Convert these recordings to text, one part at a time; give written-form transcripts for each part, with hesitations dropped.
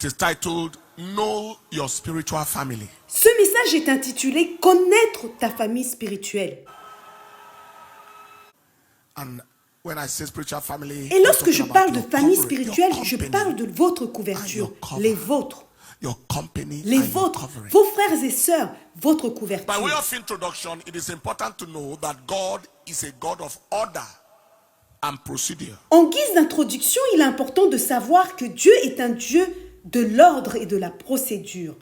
It is titled, Know Your Spiritual Family. Ce message est intitulé « Connaître ta famille spirituelle ». And when I say spiritual family, Et lorsque je I'm talking parle about de your famille covering, spirituelle, your je company, parle de votre couverture, your cover. les vôtres, your company les and your vôtres, covering. vos frères et sœurs, votre By way couverture. of introduction, it is important to know that God is a God of order and procedure. En guise d'introduction, il est important de savoir que Dieu est un Dieu de l'ordre et de la procédure.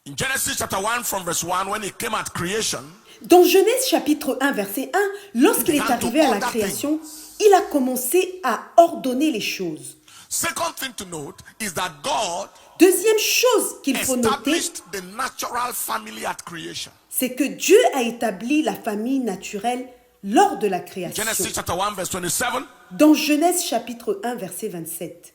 In Genesis chapter 1 from verse 1, when he came at creation, Dans Genèse chapitre 1, verset 1, lorsqu'il est arrivé à la création, il a commencé à ordonner les choses. second thing to note is that God Deuxième chose qu'il faut noter, established the natural family at creation. c'est que Dieu a établi la famille naturelle lors de la création. Genesis chapter 1 verse 27, Dans Genèse chapitre 1, verset 27.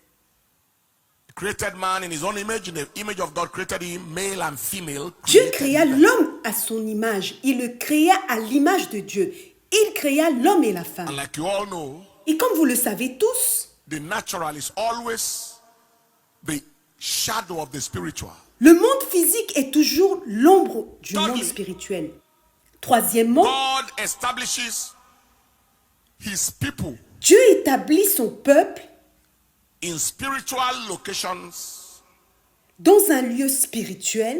created man in his own image, in the image of God created him, male and female. Dieu created créa them. l'homme à son image. Il le créa à l'image de Dieu. Il créa l'homme et la femme. And like you all know, Et comme vous le savez tous, the natural is always the shadow of the spiritual. le monde physique est toujours l'ombre du monde Thirdly, spirituel. Troisièmement, God establishes his people Dieu établit son peuple in spiritual locations, dans un lieu spirituel,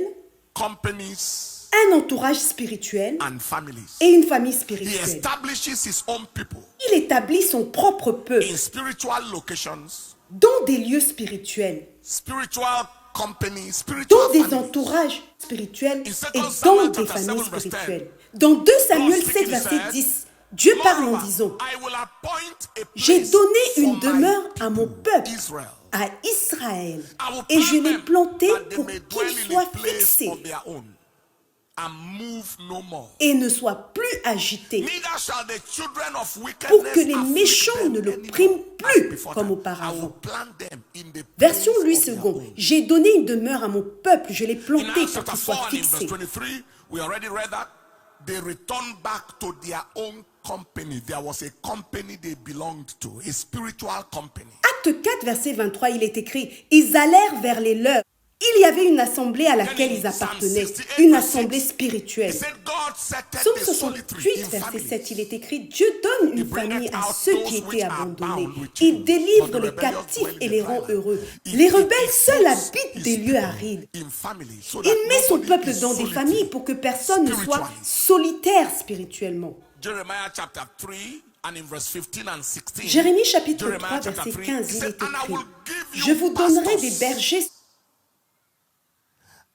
companies, un entourage spirituel and families. et une famille He spirituelle. establishes his own people Il établit son propre peuple in spiritual locations, dans des lieux spirituels, spiritual companies, dans spiritual des families. entourages spirituels In et 2 dans Samuel des chapter familles 7 verse 10, spirituelles. Dans 2 Samuel God 7, speaking, he verset said, 10, Dieu parle en Moreover, disant, I will appoint a j'ai place donné for une my demeure à mon people, peuple, Israel. à Israël, I will et je plant l'ai them planté that they pour may qu'il dwell in soit a place fixé of their own and move no more. et ne soit plus agité, Neither shall the children of pour wickedness que les afflict méchants them ne le anymore priment as plus before comme time. I will auparavant. plant them in the Version place Louis of their II. own. J'ai donné une demeure à mon peuple, je l'ai In planté Acts pour chapter qu'il 4 soit and in verse fixé. 23, we already read that. They returned back to their own company. There was a company they belonged to, a spiritual company. Acte 4, verset 23, il est écrit, ils allèrent vers les leurs. Il y avait une assemblée à laquelle ils appartenaient, une assemblée He spirituelle. said, God settled Psaume the 68, solitary in verset families. 7, il est écrit, Dieu donne une He bringeth famille à out ceux those qui which étaient are abandonnés. bound with Il chains, délivre but the les rebellious captifs dwell in et the les dry rend land. heureux. He- Les he rebelles seuls puts habitent his des lieux people arides. in families so that Il met son nobody peuple is dans des solitary. familles pour que personne ne soit Spiritually. solitaire spirituellement. Jeremiah chapter 3 and in verse 15 and 16. Jérémie chapitre Jeremiah 3, chapter verset 3, 15, he il said, est and I écrit, will give you je vous donnerai pastors des bergers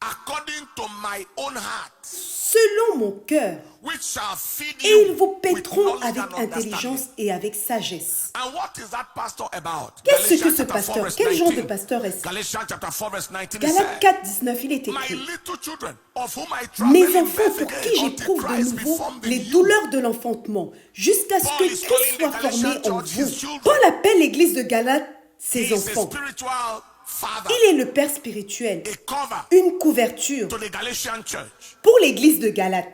according to my own heart, selon mon cœur, which shall feed et you ils vous with paîtront knowledge avec and intelligence understanding. et avec sagesse. And what is that pastor about? Qu'est-ce que Galatians ce chapter 4 pasteur? verse Quel genre de 19. pasteur est-ce? Galatians chapter 4 verse 19 he Galates said, 4, 19, il est My écrit, little children, of whom I travail mes in enfants birth pour again, qui until j'éprouve de Christ be nouveau formed in les you. douleurs de l'enfantement, jusqu'à ce que Paul is Christ calling soit the formé Galatian en church vous. his children. Paul appelle l'église de Galates He ses is a enfants. spiritual father, Il est le Père spirituel, a cover une couverture to the Galatian church. pour l'église de Galates.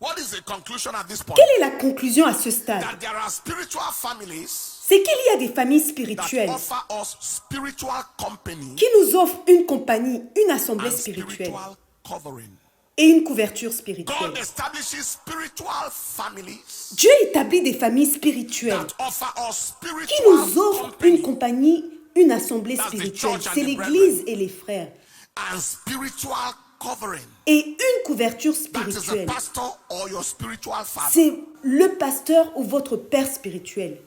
What is the conclusion at this point? Quelle est la conclusion à ce stade? That there are spiritual families C'est qu'il y a des familles that spirituelles offer us spiritual company qui nous offrent une compagnie, une assemblée and spirituelle spiritual covering. et une couverture spirituelle. God establishes spiritual families Dieu établit des familles spirituelles that offer us qui spiritual nous offrent une company compagnie, une assemblée That's the spirituelle. church and C'est the l'église et les frères. and spiritual covering. Et une couverture That is the spirituelle. pastor or your spiritual father. C'est le pasteur ou votre père spirituel.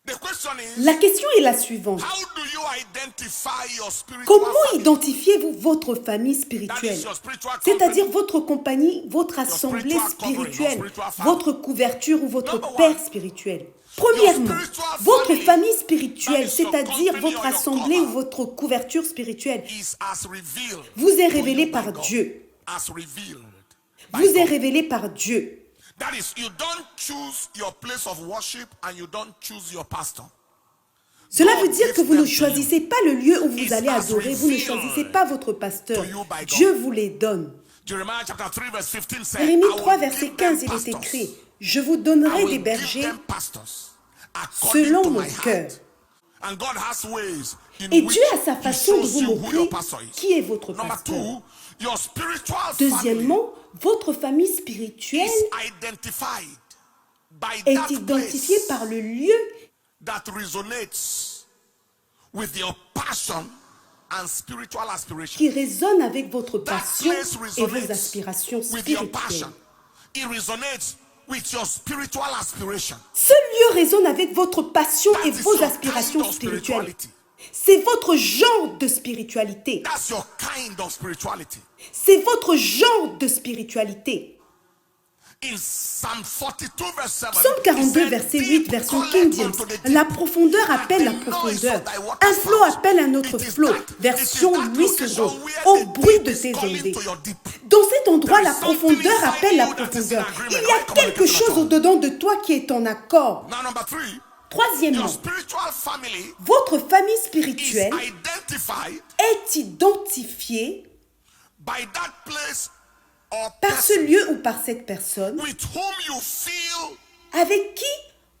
The question is, La question est la suivante. how do you identify your spiritual Comment family? identifiez-vous votre famille That spirituelle? is your spiritual C'est-à-dire company. votre compagnie, votre assemblée spiritual covering, spirituelle, your spiritual family. votre couverture ou votre Number père one, spirituel. Premièrement, spiritual votre family, famille spirituelle, that is your c'est-à-dire company votre or your assemblée cover, ou votre couverture spirituelle, is as revealed vous est to you révélée by par God. Dieu. As revealed by Vous est God. révélée par Dieu. That is, you don't choose your place of worship and you don't choose your pastor. Cela God veut dire que gives vous ne them to choisissez pas le lieu où vous It's allez as adorer, vous ne revealed choisissez pas votre pasteur. to you by God. Dieu vous les donne. Jeremiah chapter 3 verse 15 said, Jérémie I will 3, verset give them 15, il est pastors écrit, Je vous I donnerai des will give bergers them pastors according selon to mon my cœur. heart. And God has ways in Et which Dieu a sa He façon de shows vous you who montrer your pastor is. qui est votre Number pasteur. two, your spiritual family Deuxièmement, votre famille spirituelle is identified by est that identifiée place par le lieu that resonates with your passion and spiritual aspiration. qui résonne avec votre That passion place et vos resonates aspirations with your spirituelles. passion. It resonates with your spiritual aspiration. Ce lieu résonne avec votre passion That et is vos your aspirations kind of spirituelles. spirituality. C'est votre genre de spiritualité. That's your kind of spirituality. C'est votre genre de spiritualité. In Psalm 42 verse 7, Psaume 42, verset 8, version King James. La profondeur appelle la profondeur. Un flot appelle un autre flot. Version 8 secondes. Au bruit de tes ondées. Dans cet endroit, la profondeur appelle la profondeur. Il y a quelque chose au-dedans de toi qui est en accord. Now number 3, Troisièmement, your spiritual family votre famille is spirituelle identified est identifiée by that place or par ce person lieu ou par cette personne with whom you feel avec qui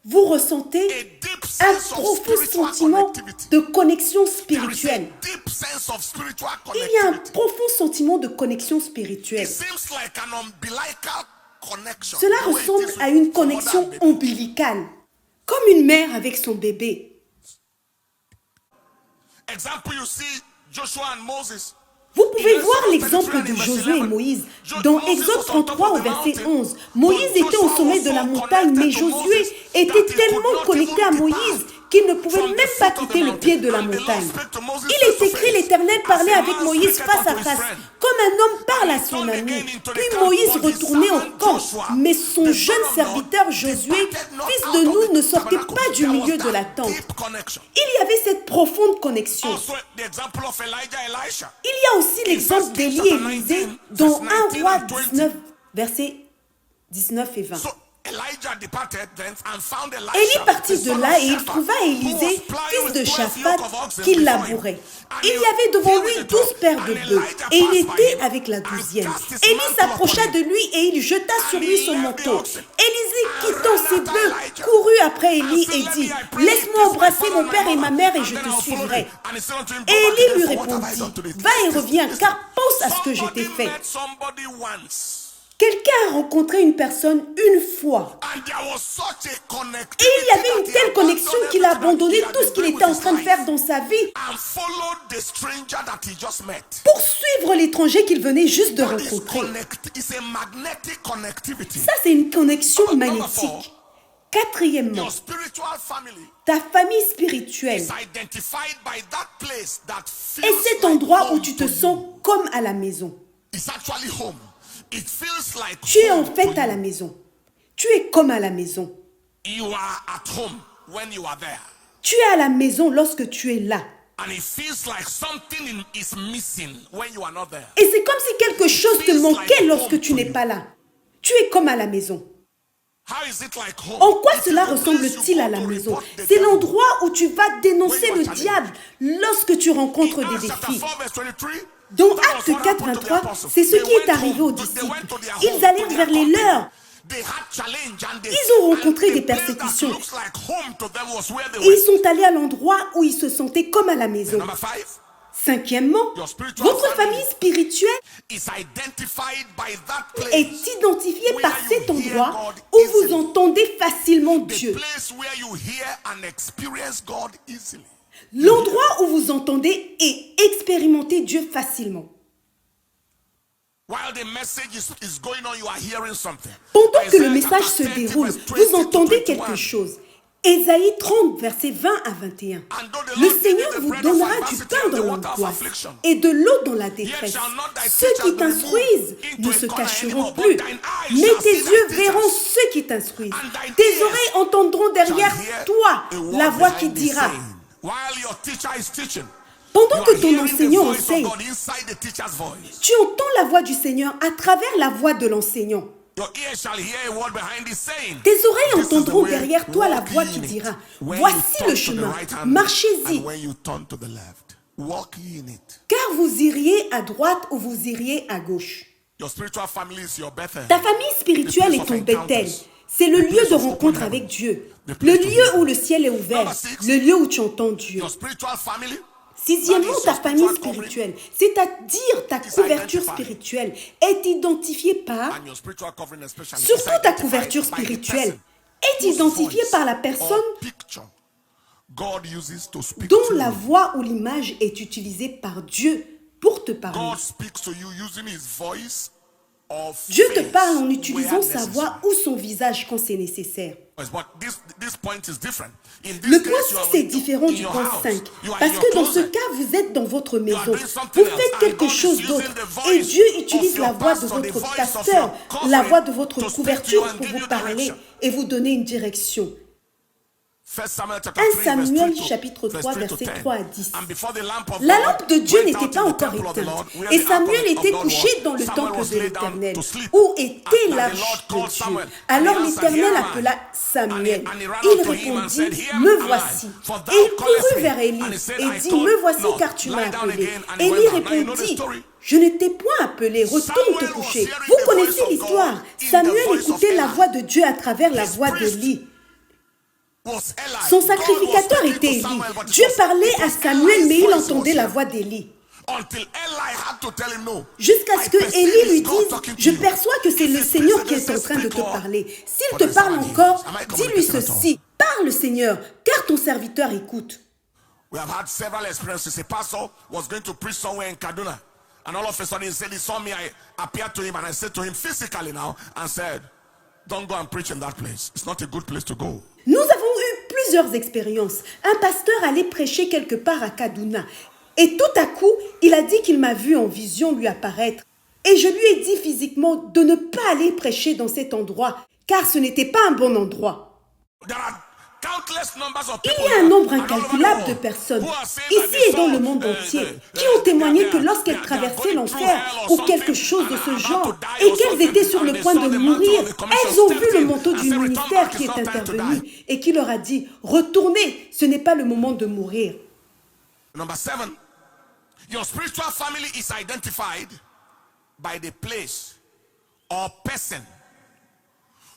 vous a ressentez deep un sense of profond spiritual sentiment connectivity. de connexion There is a spirituelle. deep sense of spiritual Il y a un connectivity. profond sentiment de connexion It spirituelle. seems like an umbilical connection. Cela the way it ressemble is à une with mother connexion and baby. ombilicale, comme une mère avec son bébé. Example, you see Joshua and Moses. Vous pouvez voir l'exemple de Josué et Moïse. Dans Exode 33 au verset 11, Moïse était au sommet de la montagne, mais Josué était tellement connecté à Moïse qu'il ne pouvait même pas quitter le pied de la montagne. Il est écrit, l'Éternel parlait avec Moïse face à face, comme un homme parle à son ami. Puis Moïse retournait au camp, mais son jeune serviteur Josué, fils de Nun, ne sortait pas du milieu de la tente. Il y avait cette profonde connexion. Also, the example of Elijah, Elisha. Il y a aussi l'exemple d'Élie et Élisée dans 1 roi 19, versets 19 et 20. So Elijah departed then and found Élie Elisha, partit the de son là of et il Shaphat, trouva who Élisée, was plying fils with de 12 Shaphat, yoke of oxen qui before him. labourait. And Il he y avait devant carried lui the 12 12, paires and de bœufs, Elijah et il passed by était him avec la and 12e. cast his Élie mantle s'approcha upon de him. lui et il jeta sur And lui he son led the manteau. oxen Élisée, and quittant ran ses after bœufs, Elijah courut après and Élie said, et "Let dit, me, I pray, laisse-moi kiss my embrasser father mon and my père et ma mother, mère et and je then te I'll follow suivrai. thee." And he said unto him, Et "Go back Élie lui again for what have I done to répondit, thee?" va et reviens, Listen, car pense à ce que je t'ai somebody fait. met somebody once. Quelqu'un a rencontré une personne une fois. And there was such a Et connectivity il y avait that une he telle connexion abandoned qu'il a everything abandonné that he tout had ce qu'il been était doing en with train de his faire life dans sa vie and followed the stranger that he just met. pour suivre l'étranger qu'il venait juste de That is rencontrer. it's a magnetic connectivity. Ça, c'est une connexion Number four, magnétique. Quatrièmement, your spiritual family ta famille spirituelle is identified by that place that est feels cet like endroit où home tu to te you. sens comme à la maison. It's actually home. It feels like Tu es en home to fait à you. la maison. Tu es comme à la maison. You are at home when you are there. Tu es à la maison lorsque tu es là. And it feels like something is missing when you are not there. Et c'est comme si quelque chose te manquait lorsque tu n'es pas là. Tu es comme à la maison. How is it like home? En quoi It is cela the place ressemble-t-il you à go la to maison? report the C'est devil. l'endroit où tu vas dénoncer When you le are diable lorsque tu rencontres In des Acts chapter défis. 4, verse 23, Dans that was Acte what 4, happened to the 23, apostles. c'est ce They qui est went arrivé home aux to- they disciples. went to their home, Ils to allèrent their vers les company. leurs. They had challenge and they- Ils ont rencontré and des the place that persécutions. looks like home to them was where they Et ils went. sont allés à l'endroit où ils se sentaient comme à la maison. Number 5 Cinquièmement, Your spiritual votre family famille spirituelle is identified by that place. est identifiée where par you cet hear endroit God où easily. vous entendez facilement The Dieu. place where you hear and experience God easily. L'endroit où vous entendez et expérimentez Dieu facilement. While the message is going on, you are hearing something. Pendant que le Isaiah message chapter se 30, déroule, verse 20 vous to entendez 21. quelque chose. Ésaïe 30, versets 20 à 21. And though the Le Lord Seigneur give you the vous bread of donnera du adversity pain and the dans water of l'angoisse affliction, et de l'eau dans la yet détresse. shall not thy Ceux teachers qui be t'instruisent removed ne into se a corner cacheront anymore, but plus. thine eyes Mais shall tes see thy yeux teachers. verront ceux qui t'instruisent. And thine Tes ears oreilles entendront derrière shall hear toi a word la voix qui behind thee dira. saying, while your teacher is teaching, Pendant you que are ton hearing the enseignant voice of enseigne, God inside the teacher's voice. tu entends la voix du Seigneur à travers la voix de l'enseignant. Your ears shall hear a word behind thee saying, Tes oreilles "This is the entendront way, derrière toi la walk voix ye qui in it. dira, When voici you le turn to the chemin, right hand, marchez-y. and when you turn to the left, walk ye in it." Car vous iriez à droite ou vous iriez à gauche. Your spiritual family is your Bethel. Ta famille spirituelle est ton The place of Bethel. encounters. C'est le lieu de rencontre avec Dieu. Le lieu où le ciel est ouvert. Le lieu où tu entends Dieu. Your spiritual family. Sixièmement, ta famille spirituelle, c'est-à-dire ta couverture spirituelle, est identifiée par, And your spiritual covering especially. is surtout ta identified couverture by the spirituelle, person est identifiée whose par la voice personne or picture God uses to speak dont to la you. voix ou l'image est utilisée par Dieu pour te parler. God speaks to you using his voice or Dieu te face parle en where utilisant sa voix necessary. ou son visage quand c'est nécessaire. But this point is different. In this Le case, point you are 6 est in différent in du your point house. 5. You are Parce in que your dans ce closet. cas, vous êtes dans votre maison. doing something Vous else, faites and quelque God is chose using d'autre. the voice Et Dieu of utilise your la voix de pastor, the votre voice of pasteur, your covering la voix de votre to speak to you couverture and pour give vous you parler direction. et vous donner une direction. 1 Samuel chapter 1 3, verse Samuel 3 to- chapitre verse 3, 3 to verset 10. 3 à 10. And before the lamp of La God lampe de Dieu went n'était out pas in the encore temple of the Lord, éteinte. where Et the ark Samuel of était God couché was, dans le Samuel temple was de laid down l'Éternel, to sleep. où était And the l'arche Lord de called Dieu. Samuel, and Alors he answered, l'Éternel "Here am I." appela Samuel. And he ran Il unto him and said, répondit, "Here me am I, voici. for thou Et il callest courut me." vers Élie And he said, et "I dit, told- me voici no, car tu lie m'as down appelé. again." And he Élie went down. Now you know the répondit, story. je ne t'ai point appelé, retourne te Samuel was coucher. hearing Vous the connaissez voice of l'histoire. God in the Samuel voice of écoutait la Eli. voix de Dieu à travers la His voix priest d'Élie. Was Eli. Son God sacrificateur was speaking était to Élie. Samuel, but it Dieu was- parlait it à was Samuel, Eli's mais il voice he entendait was la hearing. voix d'Élie. Until Eli had to tell him no. Jusqu'à ce I que perceive Élie lui it's God dise, talking to je you. perçois que c'est If le he Seigneur speaks qui est again, en train de speak te more. parler. S'il But te there's parle someone encore, here. Am I dis-lui communicating at all? ceci. Parle Seigneur, car ton serviteur écoute. We have had several experiences. A pastor was going to preach somewhere in Kaduna, and all of a sudden he said he saw me. I appeared to him, and I said to him physically now, and said, "Don't go and preach in that place. It's not a good place to go." Nous avons eu plusieurs expériences. Un pasteur allait prêcher quelque part à Kaduna. Et tout à coup, il a dit qu'il m'a vu en vision lui apparaître. Et je lui ai dit physiquement de ne pas aller prêcher dans cet endroit, car ce n'était pas un bon endroit. There are countless numbers of Il people y a un here nombre and all over the incalculable de world personnes, who are saying that ici they et dans saw, le monde entier, qui ont témoigné que lorsqu'elles traversaient l'enfer ou quelque chose de ce genre, et qu'elles étaient sur le point de mourir, elles ont vu le manteau du ministère qui est intervenu et qui leur a dit, retournez, ce n'est pas le moment de mourir. Number 7, your spiritual family is identified by the place or person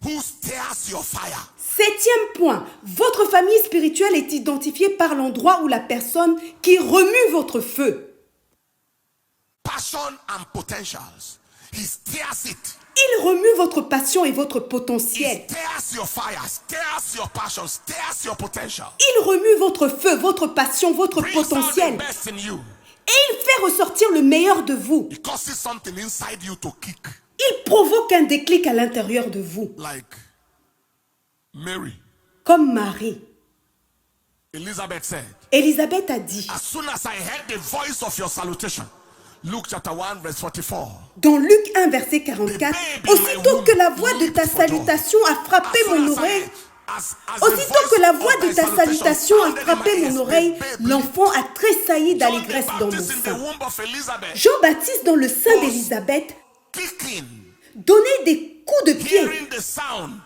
who stirs your fire. Septième point, votre famille spirituelle est identifiée par l'endroit ou la personne qui remue votre feu. Passion and potentials. He stirs it. Il remue votre passion et votre He potentiel. stirs your fire, stirs your passion, stirs your potential. Il remue votre feu, votre passion, votre Brings out the potentiel. best in you. Et il fait ressortir le meilleur de vous. He causes something inside you to kick. Il provoque un déclic à l'intérieur de vous. Like Mary. Comme Marie. Elizabeth said, Élisabeth a dit, as soon as I heard the voice of your salutation, Luke chapter 1 verse 44. dans Luc 1, verset 44, aussitôt que la voix de ta salutation a frappé mon oreille, aussitôt que la voix de ta salutation a frappé mon oreille, l'enfant a tressailli d'allégresse dans mon sein. Jean-Baptiste, dans le sein d'Élisabeth, Kicking, donnait des coups de pied hearing the sound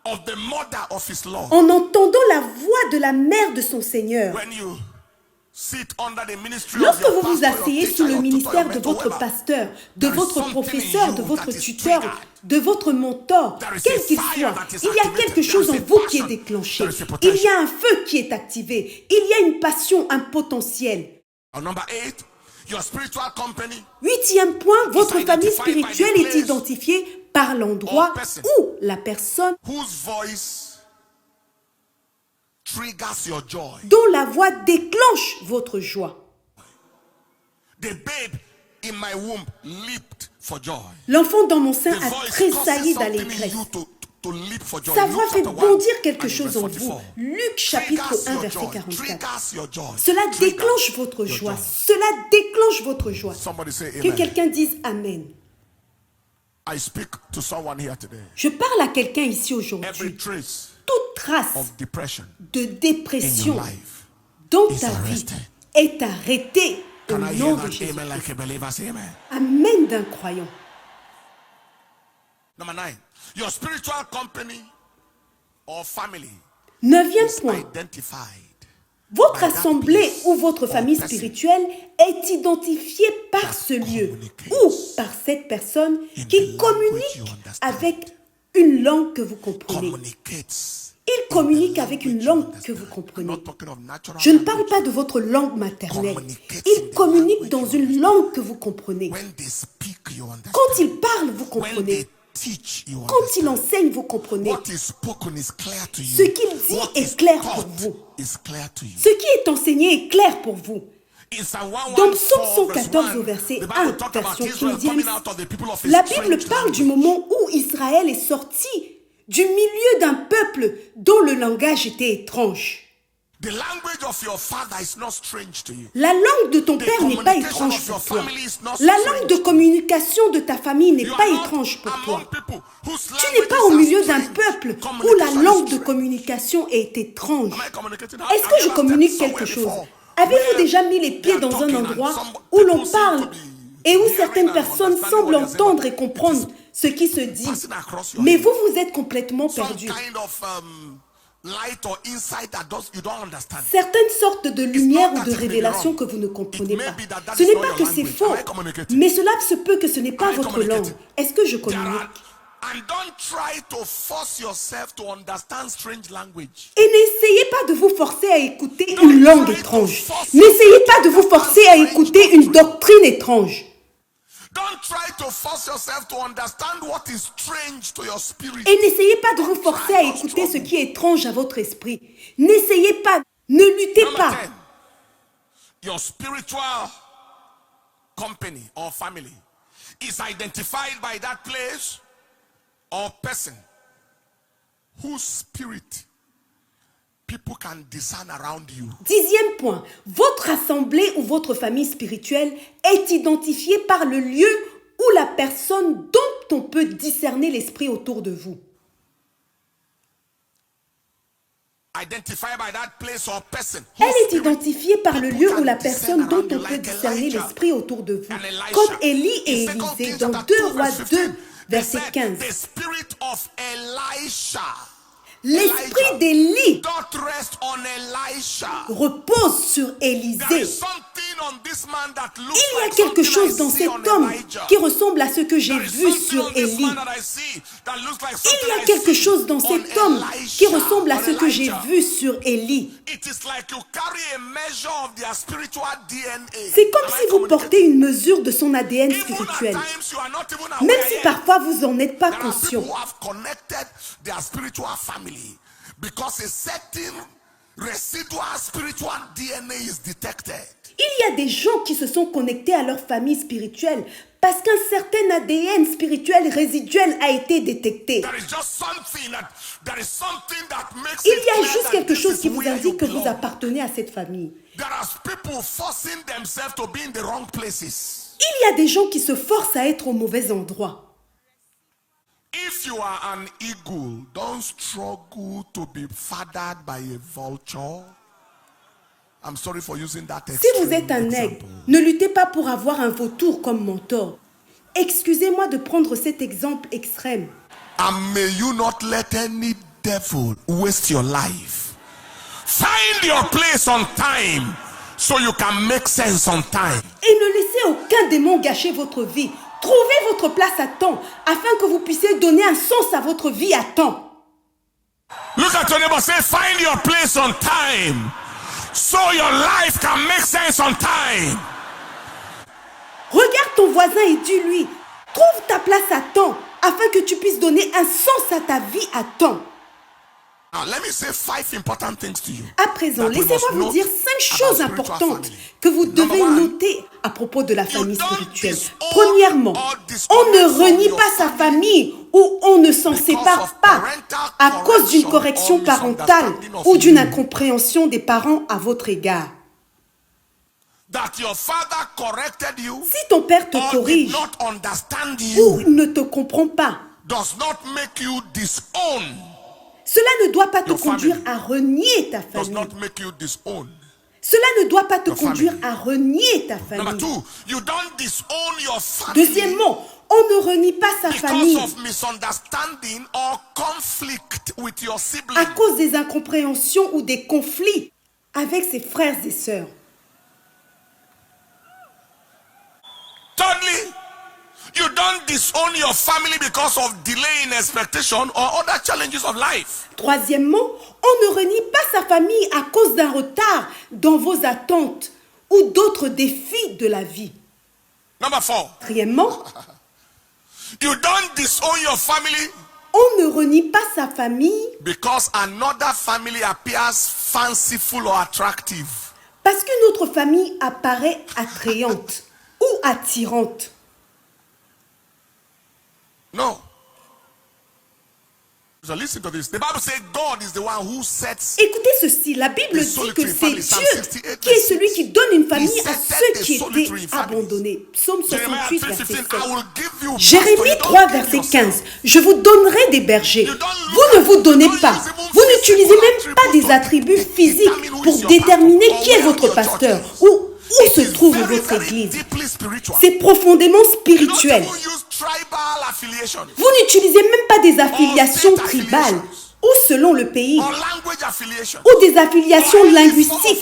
of the mother of his Lord. en entendant la voix de la mère de son Seigneur. When you sit under the ministry of Lorsque your vous vous pastor, your asseyez teacher, sous le your tutor, ministère your de mentor, votre whoever, pasteur, de there is votre something in professeur, you de votre that is tuteur, triggered. de votre mentor, There is quel a qu'il fire soit, that is il y a activated. quelque chose There en is a vous qui est passion. déclenché. There is a Il potential. y a un feu qui est activé. Il y a une passion, un potentiel. And number 8, your spiritual company Huitième point, votre famille identified by the spirituelle est place identifiée par l'endroit or person. où la personne whose voice triggers your joy. dont la voix déclenche votre joie. The babe in my womb leaped for joy. L'enfant dans mon The sein a voice tressailli causes something in d'allégresse. you to leap for joy. Sa Luke voix fait chapter 1 bondir quelque and chose verse en vous. 44. Luc chapitre Triggers 1 your verset joy. 44. Triggers your joy. Cela Triggers déclenche votre your joie. joy. Cela déclenche votre joie. Somebody say Que amen. quelqu'un dise Amen. I speak to someone here today. Je parle à quelqu'un ici Every aujourd'hui. trace Toute trace of depression de in dépression your life dans is ta vie arrested. est arrêtée au Can I nom hear de that Jésus. amen like a believer? Say amen. Amen d'un croyant. Number 9, your spiritual company or family Neuvième is point. identified. Votre by that assemblée place ou votre or famille person spirituelle est identifiée par ce lieu ou par cette personne in the qui language you communique understand. avec une langue que vous comprenez. communicates. Il communique avec une langue que vous comprenez. Je ne parle pas de votre langue maternelle. Il communique dans une langue que vous comprenez. When they speak, you understand. Quand il parle, vous When comprenez. they teach, you Quand il understand. enseigne, vous comprenez. What is spoken is clear to you. Ce qu'il dit What est is clair pour taught vous. is clear to you. Ce qui est enseigné est clair pour vous. In Psalm 114, Dans Psaume 114 verse au 1, verset the 1, Bible talks about version Israel King coming James, out of the people of a la Bible strange parle du language. moment où Israël est sorti du milieu d'un peuple dont le langage était étrange. The language of your father is not strange to you. La langue de ton The père n'est pas communication étrange of your pour toi. family is not La strange langue de communication de ta famille n'est You pas are not étrange pour among toi. people whose Tu n'es pas languages au are milieu d'un strange. peuple où la Communication langue is de strange. communication est étrange. Am I communicating? Est-ce que je communique quelque chose? Avez-vous déjà mis les pieds dans un endroit où l'on parle et où certaines personnes semblent entendre et comprendre ce qui se dit, mais vous, vous êtes complètement Some perdu? kind of light or insight that you don't understand. Certaines sortes de lumière ou de révélations que vous ne comprenez pas. Ce n'est pas que c'est faux, mais cela se peut que ce n'est pas votre langue. Est-ce que je communique? And don't try to force yourself to understand strange language. Et n'essayez pas de vous forcer à écouter une langue étrange. N'essayez pas de vous forcer à écouter une doctrine étrange. Don't try to force yourself to understand what is strange to your spirit. Et n'essayez pas de vous forcer à écouter ce qui est étrange à votre esprit. N'essayez pas, ne luttez Number pas. 10, your spiritual company or family is identified by that place or person whose spirit people can discern around you. 10e point, votre assemblée ou votre famille spirituelle est identifiée par le lieu ou la personne dont on peut discerner l'esprit autour de vous. Identified by that place or person Elle whose est spirit identifiée par le people lieu can ou la discern personne dont around on you, peut like discerner Elijah l'esprit autour de vous. and Elisha. Comme Élie et In 2 Élisée Kings dans chapter 2 2, Rois verse 2, 15, verset they said, 15. the spirit of Elisha, L'esprit d'Élie don't rest on Elisha. repose sur There Élisée. is something on this man that looks Il y a like quelque something I chose dans see cet on homme Elijah. qui ressemble à ce que j'ai There is vu something sur on this Élie. man that I see that looks like Il something y a I quelque see chose dans on cet homme qui Elisha, ressemble à on ce que j'ai Elijah. vu sur Élie. It is like you carry a measure of their spiritual DNA. C'est comme Am si I vous communicating? portez une mesure de son ADN Even at spirituel. times you are not even aware Même si yet. parfois vous n'en êtes pas There are people conscient. who have connected their spiritual family because a certain residual spiritual DNA is detected. Il y a des gens qui se sont connectés à leur famille spirituelle parce qu'un certain ADN spirituel résiduel a été détecté. There is just something that makes Il it y a clear juste that quelque this chose is qui vous where you indique que vous belong. appartenez à cette famille. There are people forcing themselves to be in the wrong places. Il y a des gens qui se forcent à être au mauvais endroit. If you are an eagle, don't struggle to be fathered by a vulture. I'm sorry for using that Si extreme vous êtes un aigle, example. ne luttez pas pour avoir un vautour comme mentor. Excusez-moi de prendre cet exemple extrême. And may you not let any devil waste your life. Find your place on time so you can make sense on time. Et ne laissez aucun démon gâcher votre vie. Trouvez votre place à temps afin que vous puissiez donner un sens à votre vie à temps. Look at your neighbor, say, find your place on time so your life can make sense on time. Regarde ton voisin et dis-lui, trouve ta place à temps afin que tu puisses donner un sens à ta vie à temps. Now, let me say 5 important things to you. À présent, that we laissez-moi must vous note dire 5 about choses spiritual importantes family. que vous Number devez one, noter à propos de la famille don't spirituelle. disown Premièrement, or on disconnect ne from renie your pas sa family famille ou on ne s'en because sépare of pas parental à cause d'une correction correction or parentale misunderstanding of ou d'une you. incompréhension des parents à votre égard. That your father corrected you Si ton père te or did corrige not understand ou you ne te comprend pas, does not make you disown. cela ne doit pas te Your conduire family à renier ta Does famille. not make you disown. Cela ne doit pas te Your conduire family. à renier ta Number famille. 2, you don't disown your family Deuxièmement, on ne renie pas sa because famille of misunderstanding or conflict with your à sibling. cause des incompréhensions ou des conflits avec ses frères et sœurs. Thirdly, You don't disown your family because of delay in expectation or other challenges of life. Troisièmement, on ne renie pas sa famille à cause d'un retard dans vos attentes ou d'autres défis de la vie. Number 4. Quatrièmement, You don't disown your family on ne renie pas sa famille because another family appears fanciful or attractive. parce qu'une autre famille apparaît attrayante ou attirante. No. So listen to this. The Bible says God is the one who sets. Écoutez ceci, la Bible dit que c'est Dieu qui est celui qui donne une famille à ceux qui étaient abandonnés. Psaume 68, verset 7. Jérémie 3, verset 15. Je vous donnerai des bergers. Vous ne vous donnez pas. Vous n'utilisez même pas des attributs physiques pour déterminer qui est votre pasteur ou où se trouve votre église. C'est profondément spirituel. Vous n'utilisez même pas des affiliations tribales ou selon le pays ou des affiliations linguistiques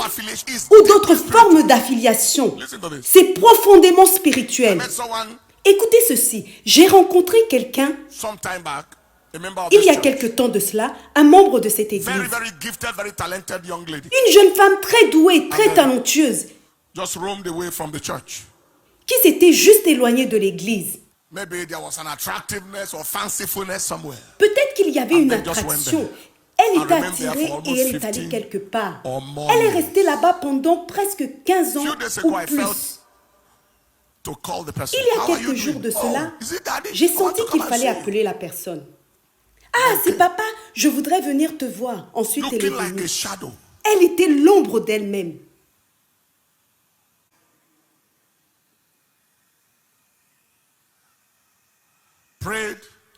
ou d'autres formes d'affiliation. C'est profondément spirituel. Écoutez ceci, j'ai rencontré quelqu'un il y a quelque temps de cela, un membre de cette église. Une jeune femme très douée, très talentueuse qui s'était juste éloignée de l'église. Peut-être qu'il y avait une attraction. Elle était attirée et elle est allée quelque part. Elle est restée là-bas pendant presque 15 ans ou plus. Il y a quelques jours de cela, j'ai senti qu'il fallait appeler la personne. Ah, c'est papa, je voudrais venir te voir. Ensuite, elle est venue. Elle était l'ombre d'elle-même.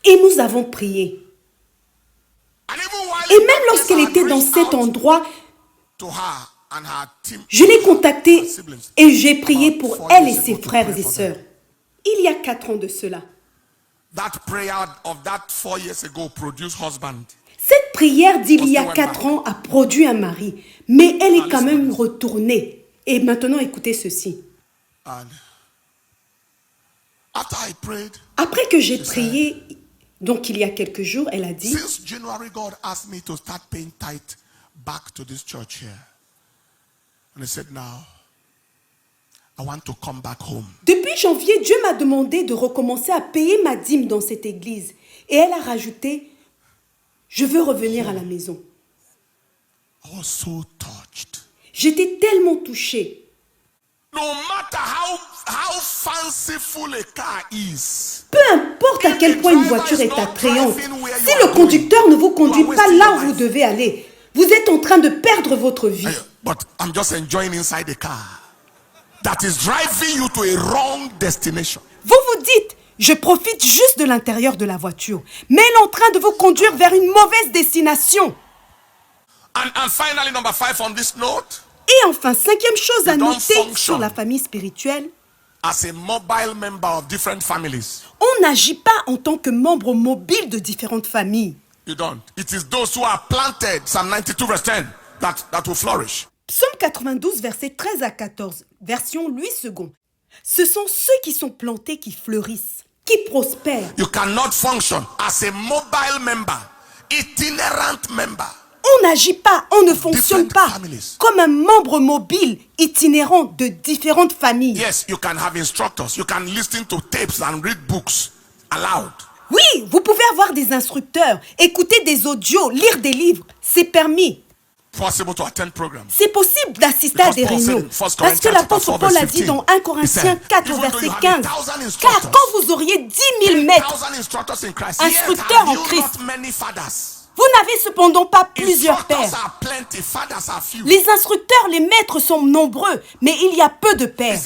Et nous avons prié. Et même lorsqu'elle était dans cet endroit, je l'ai contactée et j'ai prié pour elle et ses frères et sœurs. Il y a 4 ans de cela. Cette prière d'il y a 4 ans a produit un mari, mais elle est quand même retournée. Et maintenant, écoutez ceci. Après que j'ai prié, donc il y a quelques jours, elle a dit, depuis janvier, Dieu m'a demandé de recommencer à payer ma dîme dans cette église. Et elle a rajouté, je veux revenir à la maison. J'étais tellement touchée. Peu importe à quel point une voiture est attrayante, si le conducteur ne vous conduit pas là où vous devez aller, vous êtes en train de perdre votre vie. Vous vous dites, je profite juste de l'intérieur de la voiture, mais elle est en train de vous conduire vers une mauvaise destination. And finally, number 5 on this note. Et enfin, 5e chose à noter sur la famille spirituelle. As a mobile member of different families. On n'agit pas en tant que membre mobile de différentes familles. You don't. It is those who are planted, Psalm 92 verse 10, that will flourish. Psaume 92, versets 13 à 14, version Louis II. Ce sont ceux qui sont plantés qui fleurissent, qui prospèrent. You cannot function as a mobile member, itinerant member. On n'agit pas, on ne fonctionne pas comme un membre mobile itinérant de différentes familles. Yes, you can have instructors. You can listen to tapes and read books aloud. Oui, vous pouvez avoir des instructeurs, écouter des audios, lire des livres, c'est permis. Possible to attend programs. C'est possible d'assister à des réunions. Parce que l'apôtre Paul a dit dans 1 Corinthiens 4, verset 15, car quand vous auriez 10 000 maîtres, instructeurs en Christ, vous n'avez cependant pas plusieurs pères. Les instructeurs, les maîtres sont nombreux, mais il y a peu de pères.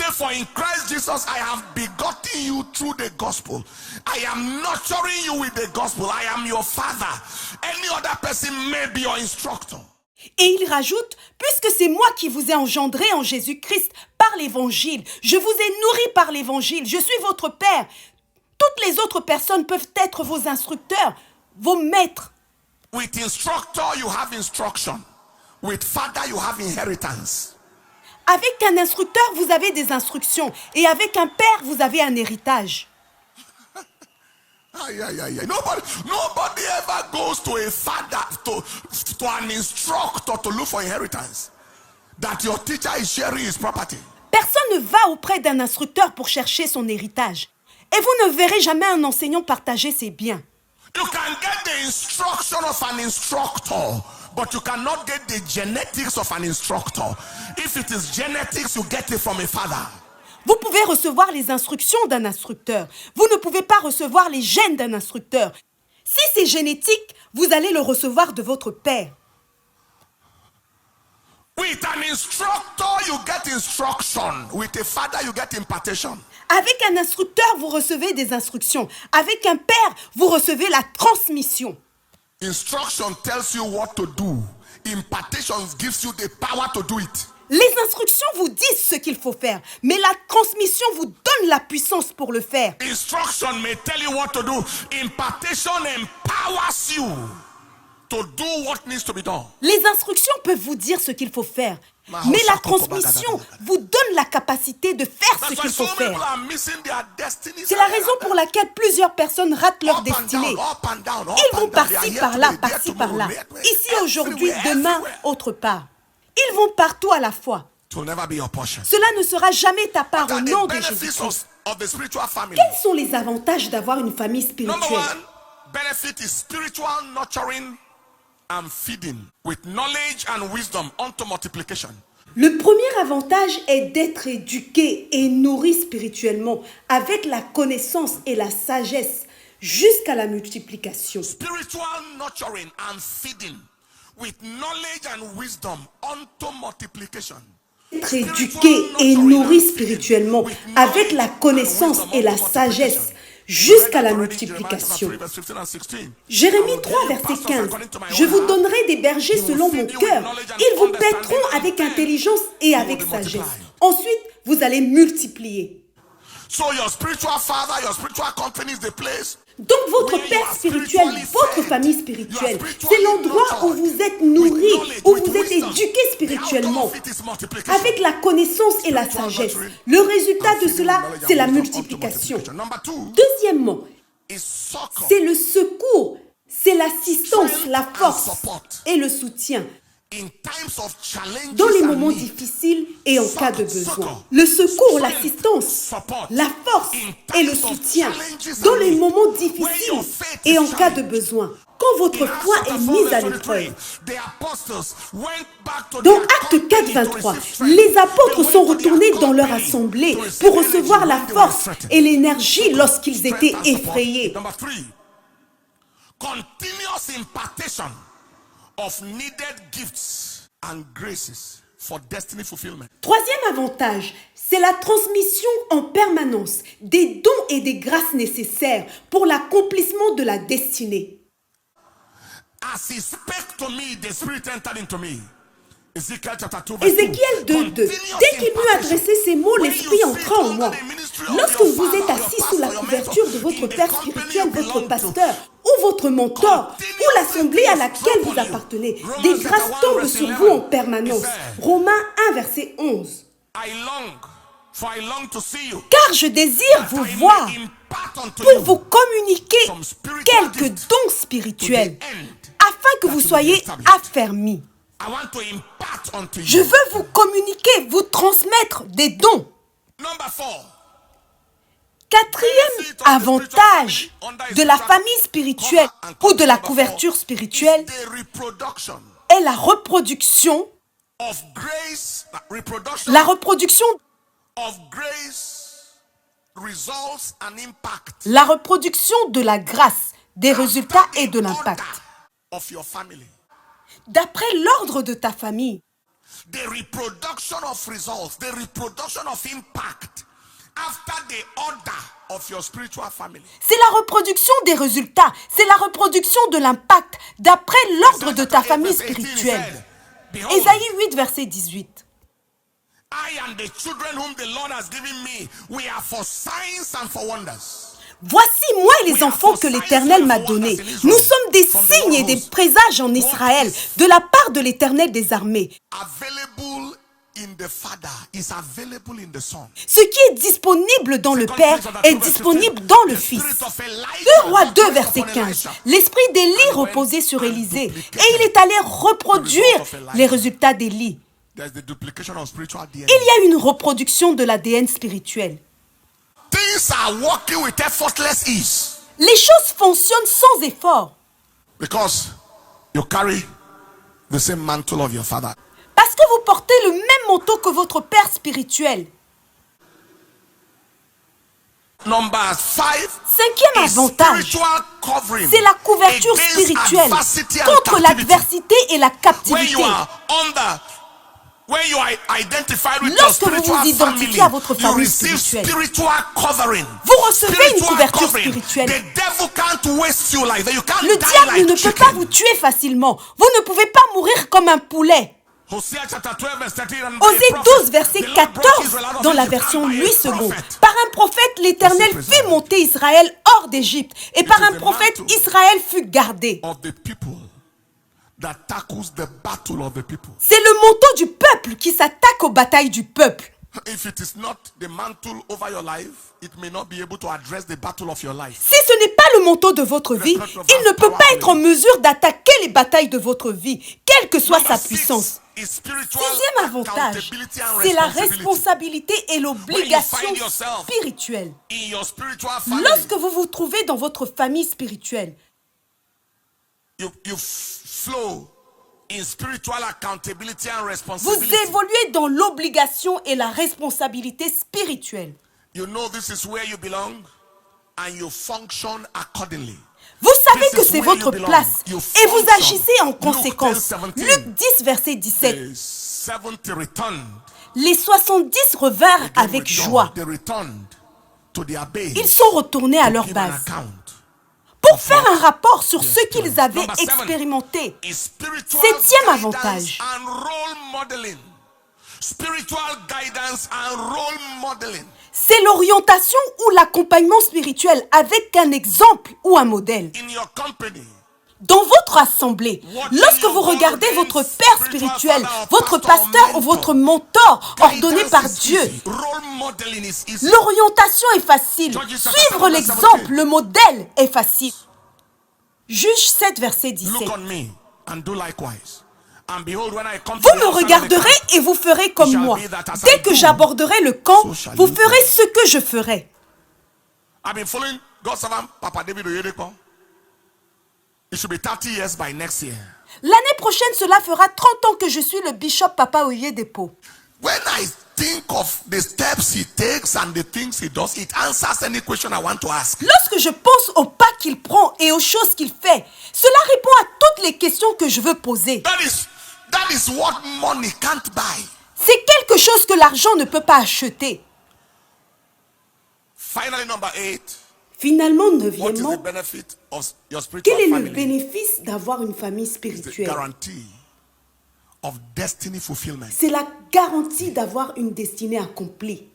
Et il rajoute, puisque c'est moi qui vous ai engendré en Jésus-Christ par l'évangile, je vous ai nourri par l'évangile, je suis votre père. Toutes les autres personnes peuvent être vos instructeurs, vos maîtres. With instructor, you have instruction. With father, you have inheritance. Avec un instructeur, vous avez des instructions. Et avec un père, vous avez un héritage. Nobody ever goes to a father, to an instructor to look for inheritance. That your teacher is sharing his property. Personne ne va auprès d'un instructeur pour chercher son héritage. Et vous ne verrez jamais un enseignant partager ses biens. You can get the instruction of an instructor, but you cannot get the genetics of an instructor. If it is genetics, you get it from a father. Vous pouvez recevoir les instructions d'un instructeur. Vous ne pouvez pas recevoir les gènes d'un instructeur. Si c'est génétique, vous allez le recevoir de votre père. With an instructor, you get instruction. With a father, you get impartation. Avec un instructeur, vous recevez des instructions. Avec un père, vous recevez la transmission. Instruction tells you what to do. Impartation gives you the power to do it. Les instructions vous disent ce qu'il faut faire, mais la transmission vous donne la puissance pour le faire. Instruction may tell you what to do. Impartation empowers you to do what needs to be done. Les instructions peuvent vous dire ce qu'il faut faire, mais la transmission vous donne la capacité de faire ce qu'il faut faire. C'est la raison pour laquelle plusieurs personnes ratent leur destinée. Ils vont par-ci, par-là, par-ci, par-là. Ici, aujourd'hui, demain, autre part. Ils vont partout à la fois. Cela ne sera jamais ta part au nom de Jésus-Christ. Quels sont les avantages d'avoir une famille spirituelle? Benefit is spiritual nurturing and feeding with knowledge and wisdom unto multiplication. Le premier avantage est d'être éduqué et nourri spirituellement avec la connaissance et la sagesse jusqu'à la multiplication. Spiritual nurturing and feeding with knowledge and wisdom unto multiplication. Être éduqué et nourri spirituellement avec la connaissance et la sagesse jusqu'à la multiplication. Jérémie 3, verset 15. Je vous donnerai des bergers selon mon cœur. Ils vous paîtront avec intelligence et avec sagesse. Ensuite, vous allez multiplier. Donc votre père spirituel, votre famille spirituelle, c'est l'endroit où vous êtes nourri, où vous êtes éduqué spirituellement, avec la connaissance et la sagesse. Le résultat de cela, c'est la multiplication. Deuxièmement, c'est le secours, c'est l'assistance, la force et le soutien. Dans les moments difficiles et en cas de besoin. Le secours, l'assistance, la force et le soutien. Dans les moments difficiles et en cas de besoin. Quand votre foi est mise à l'épreuve. Dans Actes 4, 23, les apôtres sont retournés dans leur assemblée pour recevoir la force et l'énergie lorsqu'ils étaient effrayés. Continuous impartation of needed gifts and graces for destiny fulfillment. Troisième avantage, c'est la transmission en permanence des dons et des grâces nécessaires pour l'accomplissement de la destinée. As he spake to me, the Spirit entered into me. Ézéchiel 2.2. Dès qu'il m'eut adressé ces mots, l'Esprit entra en moi. Lorsque vous êtes assis sous la couverture de votre Père spirituel, votre pasteur, ou votre mentor, ou l'assemblée à laquelle vous appartenez, des grâces tombent sur vous en permanence. Romains 1, verset 11. Car je désire vous voir pour vous communiquer quelques dons spirituels, afin que vous soyez affermis. Je veux vous communiquer, vous transmettre des dons. Quatrième avantage de la famille spirituelle ou de la couverture spirituelle est la reproduction. La reproduction de la grâce, des résultats et de l'impact. D'après l'ordre de ta famille. The reproduction of results, the reproduction of impact after the order of your spiritual family. C'est la reproduction des résultats, c'est la reproduction de l'impact d'après l'ordre de ta famille spirituelle. Ésaïe 8, verset 18. I and the children whom the Lord has given me, we are for signs and for wonders. Voici moi et les enfants que l'Éternel m'a donnés. Nous sommes des signes et des présages en Israël, de la part de l'Éternel des armées. in the Father is available in the Son. Ce qui est disponible dans le Père est disponible dans le Fils. 2 Rois 2, verset 15. L'esprit d'Élie reposait sur Élisée et il est allé reproduire les résultats d'Élie. There's the duplication of spiritual DNA. Il y a une reproduction de l'ADN spirituel. Things are working with effortless ease Les choses fonctionnent sans effort because you carry the same mantle of your father. parce que vous portez le même manteau que votre Père spirituel. Number 5 Cinquième is avantage, spiritual covering c'est la couverture against spirituelle adversity and contre captivity. l'adversité et la When captivité. you are under, when you are identified with your Lorsque vous spiritual vous identifiez family, à votre you famille receive spirituelle. spiritual covering. Vous recevez une Spiritual couverture covering. spirituelle. The devil can't waste you like that. You can't Le die diable like ne peut chicken. pas vous tuer facilement. Vous ne pouvez pas mourir comme un poulet. Hosea chapter 12 verse 13 and Osée by a prophet, 12, verset the Lord brought 14, Israel out of dans la Egypt, version and by a 8 secondes. prophet. Par un prophète, l'Éternel fit monter Israël hors d'Égypte. Et par un prophète, Israël fut gardé. Of the people that tackles the battle of the people. C'est le manteau du peuple qui s'attaque aux batailles du peuple. If it is not the mantle over your life, it may not be able to address the battle of your life. Si ce n'est pas le manteau de votre vie, il ne peut pas être en mesure d'attaquer les batailles de votre vie, quelle que soit sa puissance. Sixième avantage, c'est la responsabilité et l'obligation spirituelle. Lorsque vous vous trouvez dans votre famille spirituelle, you flow in spiritual accountability and vous responsibility. évoluez dans l'obligation et la responsabilité spirituelle. You know this is where you belong and you function accordingly. Vous savez This que is c'est where votre you belong. place You et vous function. agissez en Luke conséquence. 10:17. Luc 10, verset 17. The 70 returned. Les 70 revinrent Again avec with joy. joie. They returned to their base Ils sont retournés à to leur give an base account. pour faire un rapport sur ce qu'ils avaient Number 7 expérimenté. is spiritual Septième guidance avantage. and role modeling. Spiritual guidance and role modeling. C'est l'orientation ou l'accompagnement spirituel avec un exemple ou un modèle. In your company, Dans votre assemblée, lorsque vous regardez votre père spirituel, votre pasteur ou votre mentor ordonné guidance par is Dieu, easy. Role modeling is easy. l'orientation est facile. Suivre l'exemple, le modèle est facile. Juge 7, verset 17. Look on me and do likewise. And behold, when I come to Vous the me house of the regarderez camp, et vous ferez comme moi. Dès que j'aborderai le camp, vous ferez ce que je ferai. I've been following God's servant Papa David Oyedepo. It should be 30 years by next year. L'année prochaine, cela fera 30 ans que je suis le bishop Papa Oyedepo. When I think of the steps he takes and the things he does, it answers any question I want to ask. Lorsque je pense aux pas qu'il prend et aux choses qu'il fait, cela répond à toutes les questions que je veux poser. That is what money can't buy. C'est quelque chose que l'argent ne peut pas acheter. Finally, number 8. Finalement, What is the neuvièmement, benefit of your spiritual quel est le family? bénéfice d'avoir une famille It's the spirituelle? guarantee of destiny fulfillment. C'est la garantie d'avoir une destinée accomplie.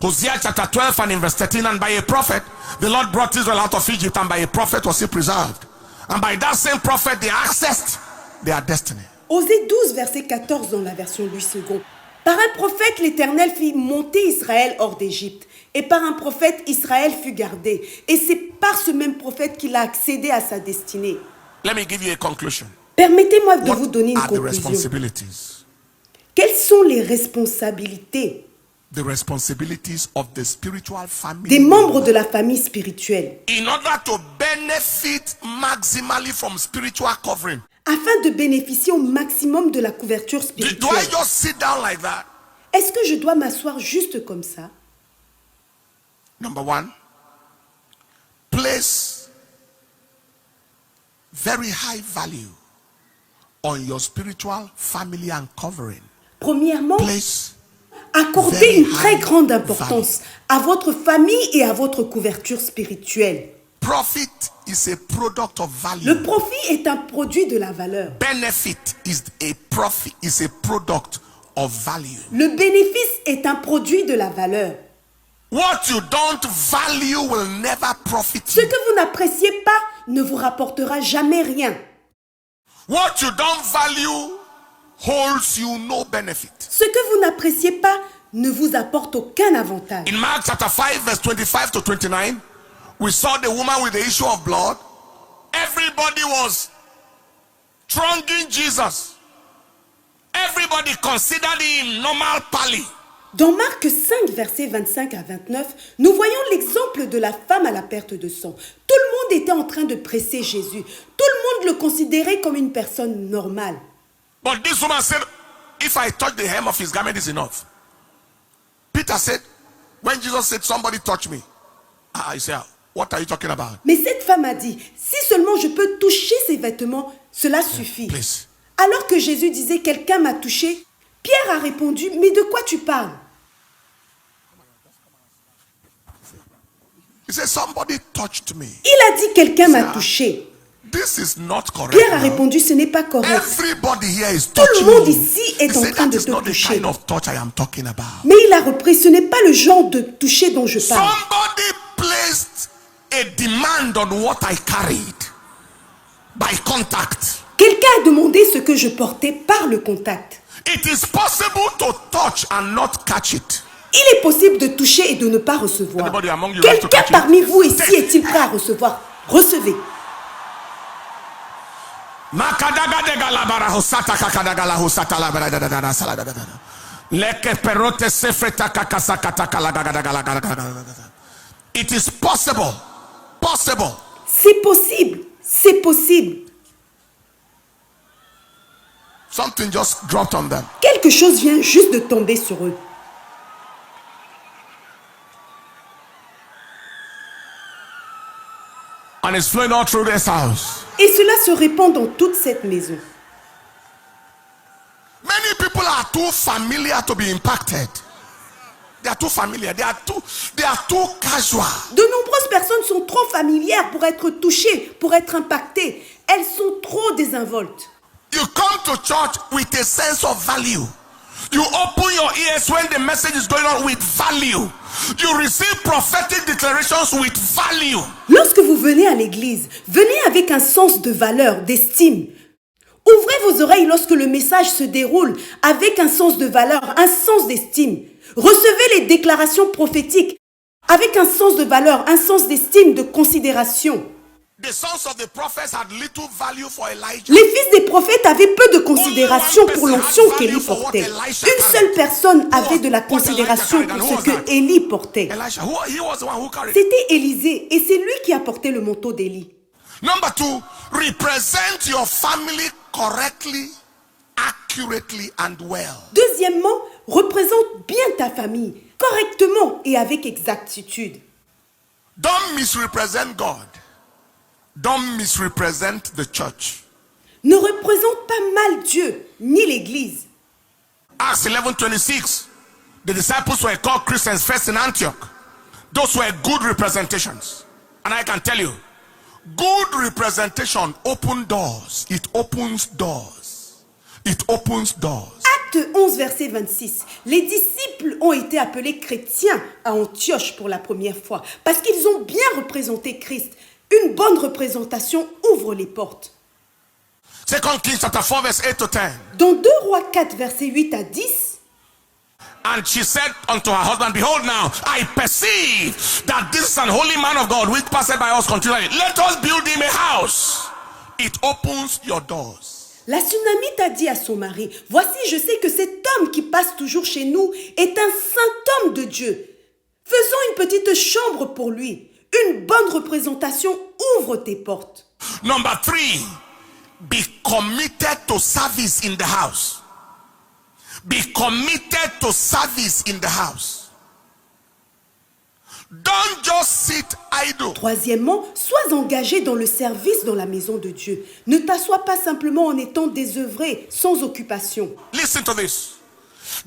Hosea chapter 12 and in verse 13, and by a prophet, the Lord brought Israel out of Egypt, and by a prophet was he preserved. And by that same prophet, they accessed their destiny. Osée 12, verset 14 dans la version Louis II. Par un prophète, l'Éternel fit monter Israël hors d'Égypte. Et par un prophète, Israël fut gardé. Et c'est par ce même prophète qu'il a accédé à sa destinée. Let me give you a conclusion. Permettez-moi de What vous donner une are the conclusion. responsibilities? Quelles sont les responsabilités The responsibilities of the spiritual family. des membres de la famille spirituelle In order to benefit maximally from spiritual covering. afin de bénéficier au maximum de la couverture Do I spirituelle? just sit down like that? Est-ce que je dois m'asseoir juste comme ça? Number 1, place very high value on your spiritual family and covering. Premièrement, Place accordez une très grande importance à votre famille et à votre couverture spirituelle. profit is a product of value. Le profit est un produit de la valeur. Benefit is a product of value. Le bénéfice est un produit de la valeur. What you don't value will never profit Ce you. que vous n'appréciez pas ne vous rapportera jamais rien. What you don't value holds you no benefit. Ce que vous n'appréciez pas ne vous apporte aucun avantage. In Mark chapter 5 verse 25 to 29, we saw the woman with the issue of blood. Everybody was thronging Jesus. Everybody considered him normal pally. Dans Marc 5, versets 25 à 29, nous voyons l'exemple de la femme à la perte de sang. Tout le monde était en train de presser Jésus. Tout le monde le considérait comme une personne normale. But this woman said, if I touch the hem of his garment is enough. Peter said, when Jesus said, somebody touch me. I said, what are you talking about? Mais cette femme a dit, si seulement je peux toucher ses vêtements, cela suffit. Please. Alors que Jésus disait, quelqu'un m'a touché, Pierre a répondu, mais de quoi tu parles? He said, somebody touched me. Il a dit, quelqu'un m'a touché. This is not correct. Pierre a répondu, ce n'est pas correct. Everybody here is Tout le touching monde you. ici est He en said, train that de is te not the toucher. kind of touch I am talking about. Mais il a repris, ce n'est pas le genre de toucher dont je parle. Somebody placed a demand on what I carried by contact. Quelqu'un a demandé ce que je portais par le contact. It is possible to touch and not catch it. Il est possible de toucher et de ne pas recevoir. Anybody among you like to Quelqu'un catch it? parmi vous ici Take. est-il prêt à recevoir? Recevez. It is possible. Possible. C'est possible. C'est possible. Something just dropped on them. Quelque chose vient juste de tomber sur eux. And it's flowing all through this house. Et cela se répand dans toute cette maison. Many people are too familiar to be impacted. They are too familiar. They are too casual. De nombreuses personnes sont trop familières pour être touchées, pour être impactées. Elles sont trop désinvoltes. You come to church with a sense of value. You open your ears when the message is going on with value. You receive prophetic declarations with value. Lorsque vous venez à l'église, venez avec un sens de valeur, d'estime. Ouvrez vos oreilles lorsque le message se déroule avec un sens de valeur, un sens d'estime. Recevez les déclarations prophétiques avec un sens de valeur, un sens d'estime, de considération. The sons of the prophets had little value for Elijah. Les fils des prophètes avaient peu de considération pour l'onction qu'Élie portait. Une seule personne avait de la considération pour ce que Élie portait. Elisha, he was the one who carried it. C'était Élisée et c'est lui qui a porté le manteau d'Élie. Number two, represent your family correctly, accurately, and well. Deuxièmement, représente bien ta famille, correctement et avec exactitude. Don't misrepresent God. Don't misrepresent the church. Ne représente pas mal Dieu, ni l'Église. Acts 11:26. The disciples were called Christians first in Antioch. Those were good representations. And I can tell you, good representation opens doors. It opens doors. It opens doors. Acte 11, verset 26. Les disciples ont été appelés chrétiens à Antioche pour la première fois parce qu'ils ont bien représenté Christ. Une bonne représentation ouvre les portes. 2 Kings chapter 4 verse 8 to 10. Dans 2 Rois 4, verset 8 à 10, And she said unto her husband, behold now, I perceive that this is an holy man of God which passeth by us continually. Let us build him a house. It opens your doors. la Sunamite a dit à son mari, « Voici, je sais que cet homme qui passe toujours chez nous est un saint homme de Dieu. Faisons une petite chambre pour lui. Une bonne représentation ouvre tes portes. » Number 3, be committed to service in the house. Be committed to service in the house. Don't just sit idle. Troisièmement, sois engagé dans le service dans la maison de Dieu. Ne t'assois pas simplement en étant désœuvré, sans occupation. Listen to this.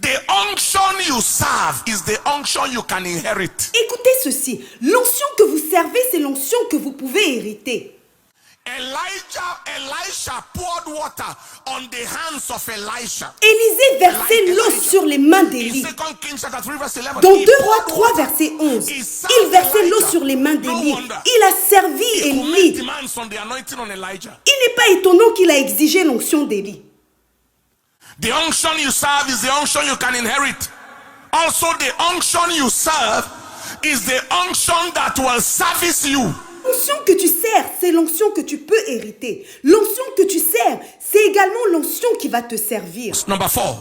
The unction you serve is the unction you can inherit. Écoutez ceci, l'onction que vous servez, c'est l'onction que vous pouvez hériter. Elisha poured water on the hands of Elisha. Élisée versait l'eau sur les mains In d'Élie. 2 Kings chapter 3 verse 11. Dans he 2 Rois poured 3, water. verset 11, He served il versait l'eau Elijah. sur les mains d'Élie. No wonder. Il a servi He commanded Élie. demands on the anointing on Elijah. Il n'est pas étonnant qu'il a exigé l'onction d'Élie. The unction you serve is the unction you can inherit. Also, the unction you serve is the unction that will service you. L'onction que tu sers, c'est l'onction que tu peux hériter. L'onction que tu sers, c'est également l'onction qui va te servir. Number 4,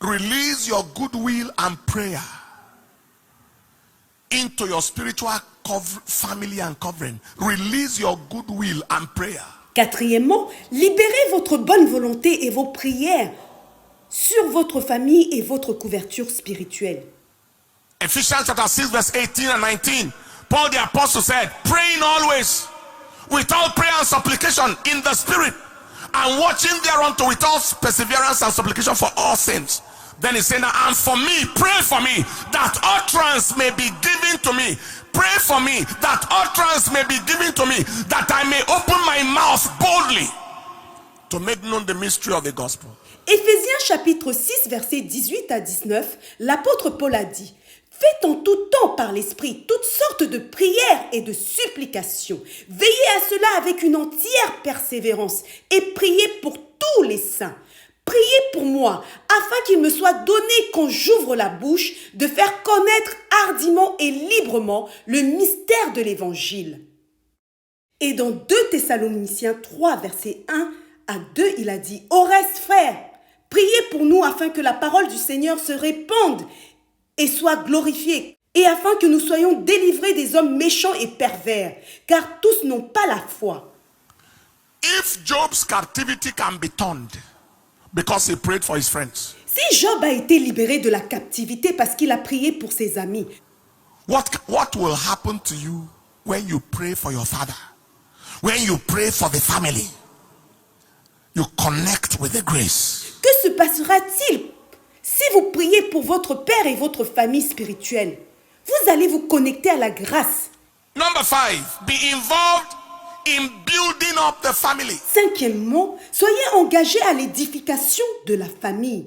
release your goodwill and prayer into your spiritual family and covering. Release your goodwill and prayer. Quatrièmement, libérez votre bonne volonté et vos prières sur votre famille et votre couverture spirituelle. Ephesians chapter 6 verse 18 and 19. Paul the apostle said, praying always with all prayer and supplication in the spirit, and watching thereunto with all perseverance and supplication for all saints. Then he said, and for me, pray for me, that utterance may be given to me. Pray for me, that utterance may be given to me, that I may open my mouth boldly to make known the mystery of the gospel. Éphésiens chapitre 6, versets 18 à 19, l'apôtre Paul a dit, faites en tout temps par l'Esprit toutes sortes de prières et de supplications. Veillez à cela avec une entière persévérance et priez pour tous les saints. Priez pour moi, afin qu'il me soit donné quand j'ouvre la bouche de faire connaître hardiment et librement le mystère de l'Évangile. Et dans 2 Thessaloniciens 3, versets 1 à 2, il a dit, « Au reste, frères, priez pour nous afin que la parole du Seigneur se répande et soit glorifiée, et afin que nous soyons délivrés des hommes méchants et pervers, car tous n'ont pas la foi. » If Job's captivity can be turned because he prayed for his friends, Si Job a été libéré de la captivité parce qu'il a prié pour ses amis, what will happen to you when you pray for your father? When you pray for the family, you connect with the grace. que se passera-t-il si vous priez pour votre père et votre famille spirituelle? Vous allez vous connecter à la grâce. Number 5, be involved in building up the family. Cinquièmement, soyez engagés à l'édification de la famille,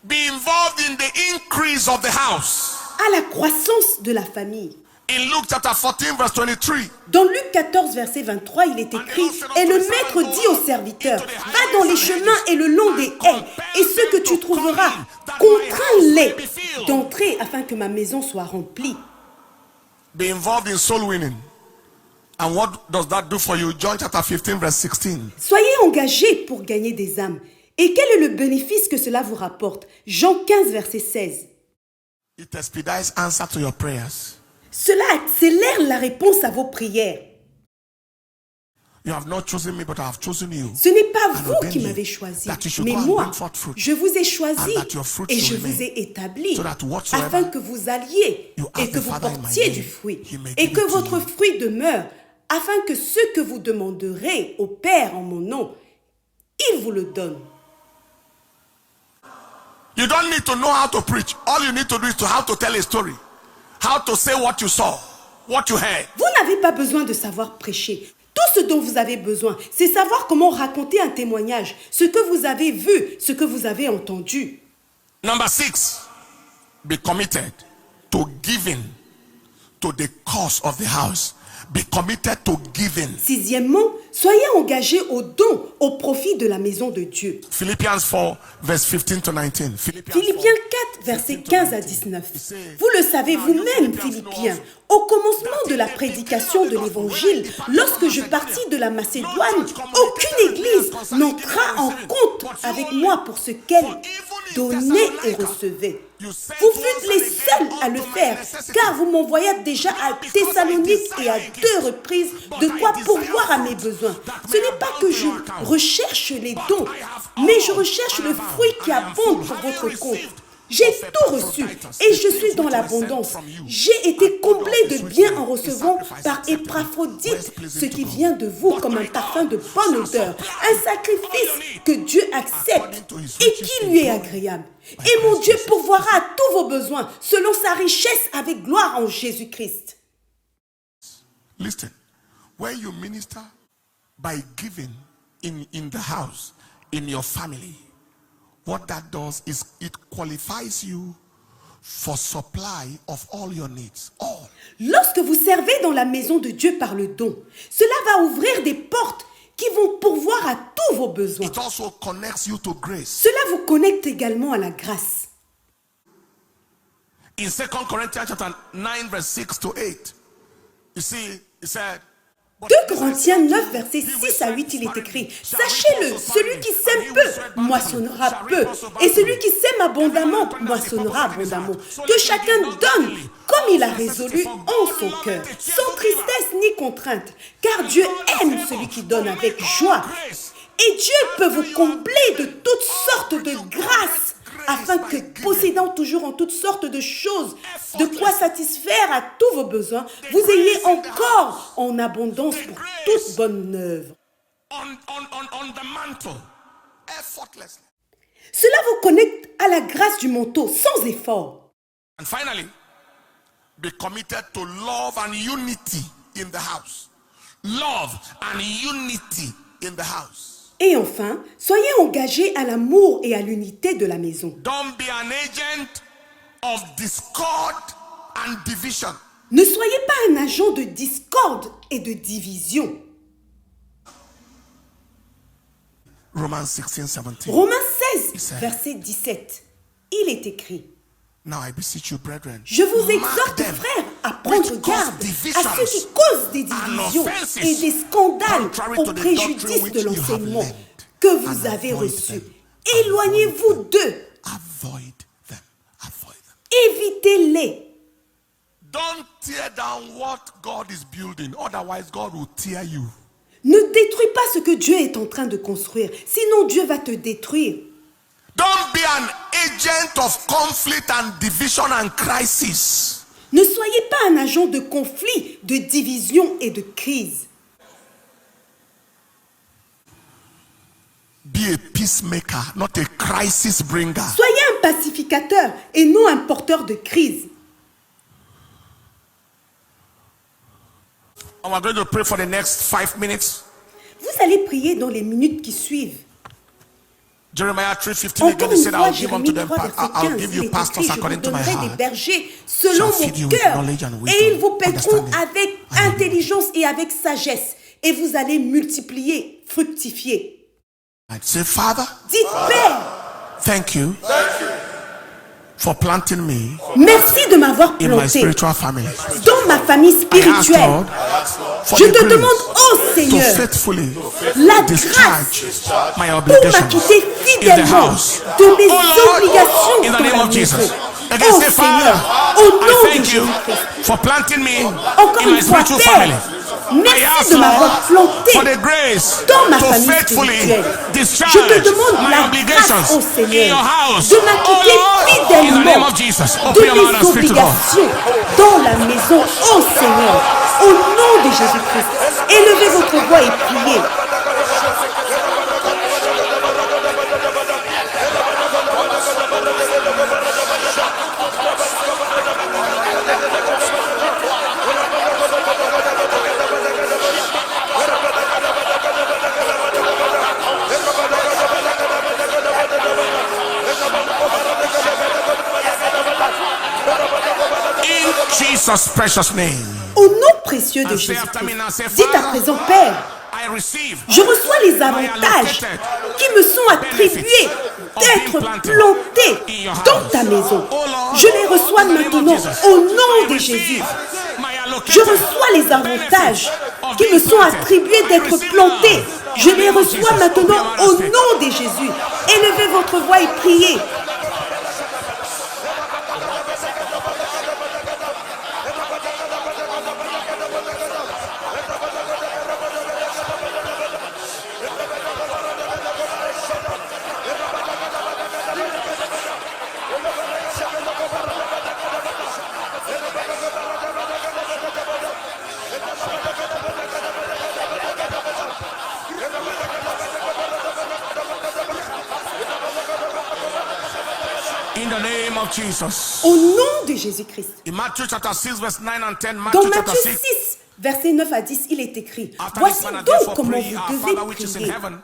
Be involved in the increase of the house. à la croissance de la famille. In Luke chapter 14 verse 23, Dans Luc 14, verset 23, il est écrit « Et le maître dit au serviteur, va dans les chemins et le long des haies, et ceux que tu trouveras, contrains-les d'entrer afin que ma maison soit remplie. » be involved in soul winning. And what does that do for you? John chapter 15 verse 16. Soyez engagés pour gagner des âmes. Et quel est le bénéfice que cela vous rapporte? Jean 15, verset 16. It expedites answer to your prayers. Cela accélère la réponse à vos prières. You have not chosen me, but I have chosen you. Ce n'est pas And vous ordained qui you m'avez choisi, that you should mais go and moi, bring forth fruit, je vous ai choisi and that your fruit et shall je vous remain, ai établi so that whatsoever afin que vous alliez you et ask que the vous Father in my portiez name, du fruit he may et give que it to votre you. fruit demeure afin que ce que vous demanderez au Père en mon nom, il vous le donne. You don't need to know how to preach. All you need to do is to how to tell a story. How to say what you saw, what you heard. Vous n'avez pas besoin de savoir prêcher. Tout ce dont vous avez besoin, c'est savoir comment raconter un témoignage, ce que vous avez vu, ce que vous avez entendu. Number 6, be committed to giving to the cause of the house. Be committed to giving. Sixièmement, soyez engagés au don au profit de la maison de Dieu. Philippians 4 verse 15 to 19. Philippiens 4, versets 15 à 19. Vous le savez vous-même, Philippiens, au commencement de la prédication de l'Évangile, lorsque je partis de la Macédoine, aucune église n'entra en compte avec moi pour ce qu'elle donnait et recevait. Vous fûtes les seuls à le faire, car vous m'envoyâtes déjà à Thessalonique et à 2 reprises de quoi pourvoir à mes besoins. Ce n'est pas que je recherche les dons, mais je recherche le fruit qui abonde pour votre compte. J'ai tout reçu et je suis dans l'abondance. J'ai été comblé de bien en recevant par Épaphrodite ce qui vient de vous comme un parfum de bonne odeur, un sacrifice que Dieu accepte et qui lui est agréable. Et mon Dieu pourvoira à tous vos besoins selon sa richesse avec gloire en Jésus-Christ. Listen, when you minister by giving in the house, in your family, what that does is it qualifies you for supply of all your needs. All. Lorsque vous servez dans la maison de Dieu par le don, cela va ouvrir des portes qui vont pourvoir à tous vos besoins. It also connects you to grace. Cela vous connecte également à la grâce. In 2 Corinthians chapter 9, verse 6 to 8, you see, it said, 2 Corinthiens 9, versets 6 à 8, il est écrit, « Sachez-le, celui qui sème peu, moissonnera peu, et celui qui sème abondamment, moissonnera abondamment. Que chacun donne comme il a résolu en son cœur, sans tristesse ni contrainte, car Dieu aime celui qui donne avec joie. Et Dieu peut vous combler de toutes sortes de grâces, afin que, possédant toujours en toutes sortes de choses, de quoi satisfaire à tous vos besoins, vous ayez encore en abondance pour toute bonne œuvre. » on the mantle, effortlessly. Cela vous connecte à la grâce du manteau, sans effort. And finally, be committed to love and unity in the house. Love and unity in the house. Et enfin, soyez engagés à l'amour et à l'unité de la maison. Don't be an agent of discord and division. Ne soyez pas un agent de discorde et de division. Romans 16, 17. Romains 16, verset 17. Il est écrit, Now I beseech you, brethren, « Je vous mark exhorte, them frères, à prendre which cause garde divisions à ceux qui causent des and divisions offenses et des scandales contrary au to the préjudice doctrine which de you have l'enseignement learned, que vous and avez avoid reçu. them. Éloignez-vous d'eux, Avoid them. Avoid them. évitez-les. Don't tear down what God is building, otherwise God will tear you. Ne détruis pas ce que Dieu est en train de construire, sinon Dieu va te détruire. Don't be an agent of conflict and division and crisis. Ne soyez pas un agent de conflit, de division et de crise. Be a peacemaker, not a crisis bringer. Soyez un pacificateur et non un porteur de crise. And we're going to pray for the next 5 minutes. Vous allez prier dans les minutes qui suivent. Jeremiah 3:15 Encore again, he une said, fois, I'll give unto Jérémie them, 3, verset I'll 15, give il you est pastors écrit, je vous according to my donnerai des heart. bergers selon Shall mon feed you with cœur, knowledge and et ils vous wisdom, paîtront understanding. avec Alléluia. intelligence et avec sagesse, et vous allez multiplier, fructifier. I'd say, Father, Dites, Père, thank you for planting me merci de m'avoir in my planté spiritual family. dans ma famille I ask spirituelle. God for Je the te grace demande, ô to Seigneur, faithfully la discharge grâce my pour obligations m'acquitter in the fidèlement house. de mes Oh Lord, obligations in the dans name la of Jesus. maison. Again, Oh say, Seigneur, Father, au I nom de thank you Jésus-Christ, for planting me encore in my une fois, spiritual Père, family. I merci ask de m'avoir Lord planté for the grace dans ma to famille faithfully spirituelle. discharge Je te demande my la obligations grâce, ô in Seigneur, your house. de Oh m'acquitter Lord, in the name fidèlement of Jesus, de open your mouth and mes speak to God. obligations dans la maison, ô Seigneur, au nom de Jésus-Christ. Élevez votre voix et priez. In Jesus' precious name. Au nom précieux de And say after me Jésus-Christ. now, say, Dites à Father, présent, Père, I receive je reçois les avantages qui me sont attribués d'être planté dans ta maison. Je les reçois maintenant au nom de Jésus. Je reçois les avantages qui me sont attribués d'être planté. Je les reçois maintenant au nom de Jésus. Élevez votre voix et priez. in the name of Jesus. Au nom de Jésus-Christ. In Matthew chapter 6 verse 9 and 10, Dans Matthew chapter Matthieu 6. 6, versets 9 à 10, il est écrit, After voici this manner, donc therefore, comment pray, vous Our devez Father which is in prier. heaven,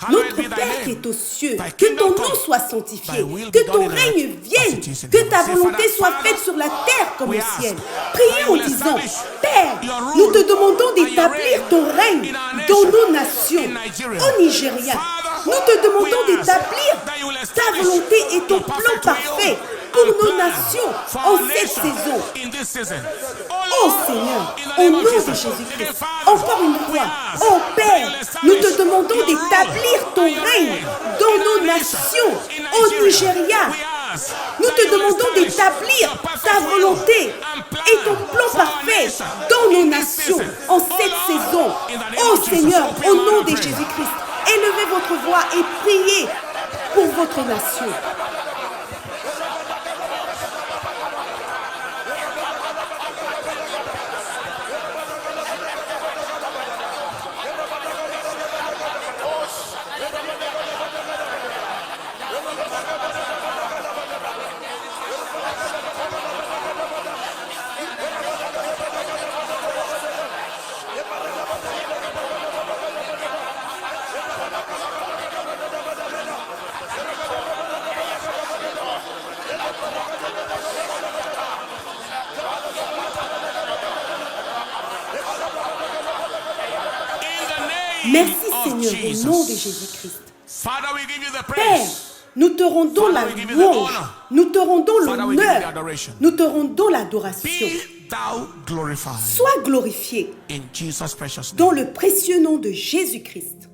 Notre Père qui est aux cieux, que ton nom soit sanctifié, que ton règne vienne, que ta volonté soit faite sur la terre comme au ciel. Prions en disant, Père, nous te demandons d'établir ton règne dans nos nations, au Nigeria. Nous te demandons d'établir ta volonté et ton plan parfait pour nos nations en cette saison. Oh Seigneur, au nom de Jésus-Christ, encore une fois, oh Père, nous te demandons d'établir ton règne dans nos nations, au Nigeria. Nous te demandons d'établir ta volonté et ton plan parfait dans nos nations en cette saison. Oh Seigneur, au nom de Jésus-Christ, élevez votre voix et priez pour votre nation. Merci Seigneur, au nom de Jésus-Christ. Père, nous te rendons la louange, nous te rendons l'honneur, nous te rendons l'adoration. Sois glorifié dans le précieux nom de Jésus-Christ.